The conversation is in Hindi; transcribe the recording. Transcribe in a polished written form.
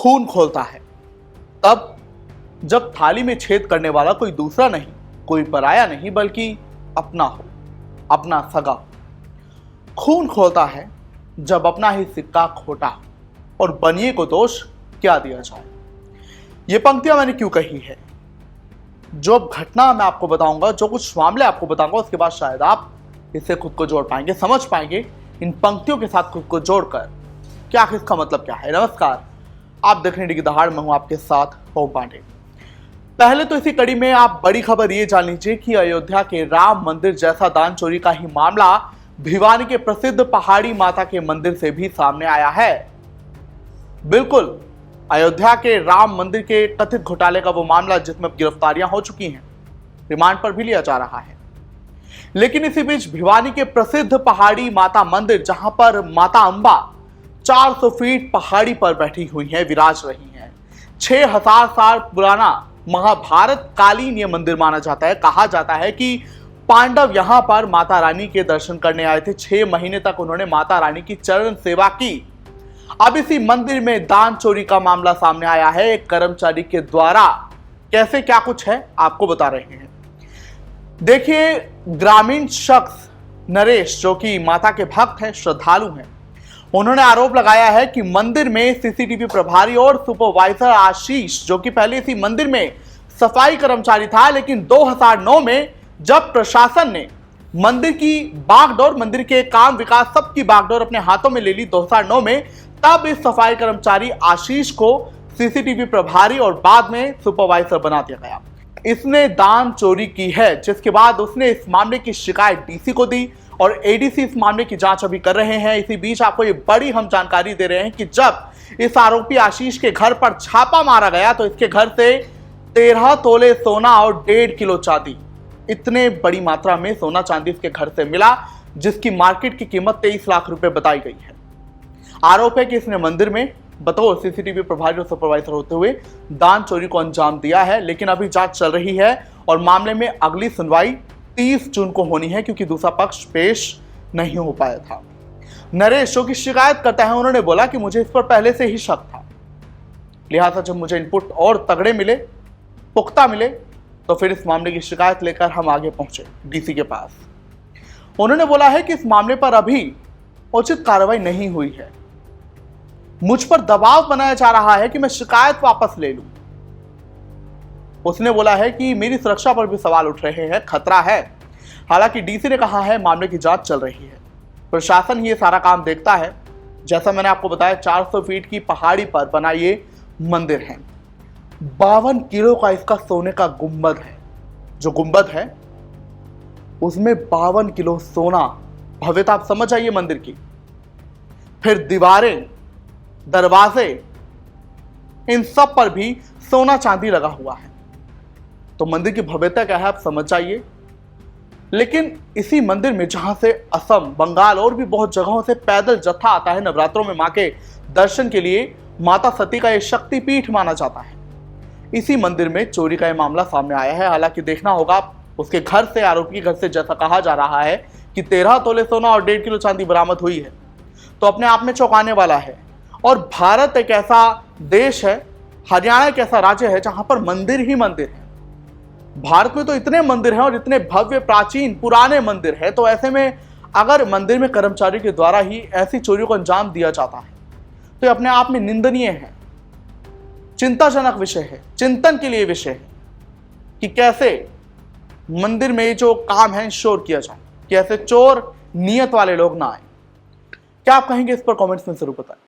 खून खोलता है तब जब थाली में छेद करने वाला कोई दूसरा नहीं, कोई पराया नहीं, बल्कि अपना हो, अपना सगा हो। खून खोलता है जब अपना ही सिक्का खोटा हो, और बनिए को दोष क्या दिया जाए। ये पंक्तियां मैंने क्यों कही है? जो घटना मैं आपको बताऊंगा, जो कुछ मामले आपको बताऊंगा, उसके बाद शायद आप इससे खुद को जोड़ पाएंगे, समझ पाएंगे इन पंक्तियों के साथ खुद को जोड़कर क्या इसका मतलब क्या है। नमस्कार, आप देख रहे हैं दहाड़, मैं हूं आपके साथ ओम पांडे। पहले तो इसी कड़ी में आप बड़ी खबर ये जान लीजिए कि अयोध्या के राम मंदिर जैसा दान चोरी का ही मामला भिवानी के प्रसिद्ध पहाड़ी माता के मंदिर से भी सामने आया है। बिल्कुल, अयोध्या के राम मंदिर के कथित घोटाले का वो मामला जिसमें गिरफ्तारियां हो चुकी हैं, रिमांड पर भी लिया जा रहा है। लेकिन इसी बीच भिवानी के प्रसिद्ध पहाड़ी माता मंदिर, जहां पर माता अंबा 400 फीट पहाड़ी पर बैठी हुई हैं, विराज रही हैं। 6000 साल पुराना महाभारत कालीन यह मंदिर माना जाता है। कहा जाता है कि पांडव यहां पर माता रानी के दर्शन करने आए थे। 6 महीने तक उन्होंने माता रानी की चरण सेवा की। अब इसी मंदिर में दान चोरी का मामला सामने आया है एक कर्मचारी के द्वारा। कैसे क्या कुछ है आपको बता रहे हैं। देखिए, ग्रामीण शख्स नरेश, जो कि माता के भक्त हैं, श्रद्धालु हैं, उन्होंने आरोप लगाया है कि मंदिर में सीसीटीवी प्रभारी और सुपरवाइजर आशीष, जो कि पहले इसी मंदिर में सफाई कर्मचारी था, लेकिन 2009 में जब प्रशासन ने मंदिर की बागडोर, मंदिर के काम विकास सबकी बागडोर अपने हाथों में ले ली 2009 में, तब इस सफाई कर्मचारी आशीष को सीसीटीवी प्रभारी और बाद में सुपरवाइजर बना दिया गया। इसने दान चोरी की है, जिसके बाद उसने इस मामले की शिकायत डीसी को दी और एडीसी इस मामले की जांच अभी कर रहे हैं। इसी बीच आपको ये बड़ी हम जानकारी दे रहे हैं कि जब इस आरोपी आशीष के घर पर छापा मारा गया तो इसके घर से 13 तोले सोना और 1.5 किलो चांदी, इतने बड़ी मात्रा में सोना चांदी इसके घर से मिला, जिसकी मार्केट की कीमत 23 लाख रुपए बताई गई है। आरोप है कि इसने मंदिर में बतौर सीसीटीवी प्रभारी और सुपरवाइजर होते हुए दान चोरी को अंजाम दिया है। लेकिन अभी जांच चल रही है और मामले में अगली सुनवाई 30 जून को होनी है, क्योंकि दूसरा पक्ष पेश नहीं हो पाया था। नरेश, जो की शिकायत करता है, उन्होंने बोला कि मुझे इस पर पहले से ही शक था, लिहाजा जब मुझे इनपुट और तगड़े मिले, पुख्ता मिले, तो फिर इस मामले की शिकायत लेकर हम आगे पहुंचे डीसी के पास। उन्होंने बोला है कि इस मामले पर अभी उचित कार्रवाई नहीं हुई है। मुझ पर दबाव बनाया जा रहा है कि मैं शिकायत वापस ले लूं। उसने बोला है कि मेरी सुरक्षा पर भी सवाल उठ रहे हैं, खतरा है। हालांकि डीसी ने कहा है मामले की जांच चल रही है, प्रशासन ही ये सारा काम देखता है। जैसा मैंने आपको बताया, 400 फीट की पहाड़ी पर बना ये मंदिर है। 52 किलो का इसका सोने का गुंबद है। जो गुंबद है उसमें 52 किलो सोना, भव्यता आप समझ आइए मंदिर की। फिर दीवारें, दरवाजे, इन सब पर भी सोना चांदी लगा हुआ है। तो मंदिर की भव्यता क्या है आप समझ जाइए। लेकिन इसी मंदिर में, जहां से असम, बंगाल और भी बहुत जगहों से पैदल जत्था आता है नवरात्रों में मां के दर्शन के लिए, माता सती का यह शक्तिपीठ माना जाता है, इसी मंदिर में चोरी का यह मामला सामने आया है। हालांकि देखना होगा उसके घर से, आरोपी के घर से, जैसा कहा जा रहा है कि 13 तोले सोना और 1.5 किलो चांदी बरामद हुई है, तो अपने आप में चौंकाने वाला है। और भारत एक ऐसा देश है, हरियाणा एक ऐसा राज्य है जहां पर मंदिर ही मंदिर है। भारत में तो इतने मंदिर हैं और इतने भव्य, प्राचीन, पुराने मंदिर है, तो ऐसे में अगर मंदिर में कर्मचारी के द्वारा ही ऐसी चोरियों को अंजाम दिया जाता है तो ये अपने आप में निंदनीय है, चिंताजनक विषय है, चिंतन के लिए विषय है कि कैसे मंदिर में जो काम है इंश्योर किया जाए कि ऐसे चोर नियत वाले लोग ना आए। क्या आप कहेंगे इस पर? कमेंट्स में जरूर बताएं।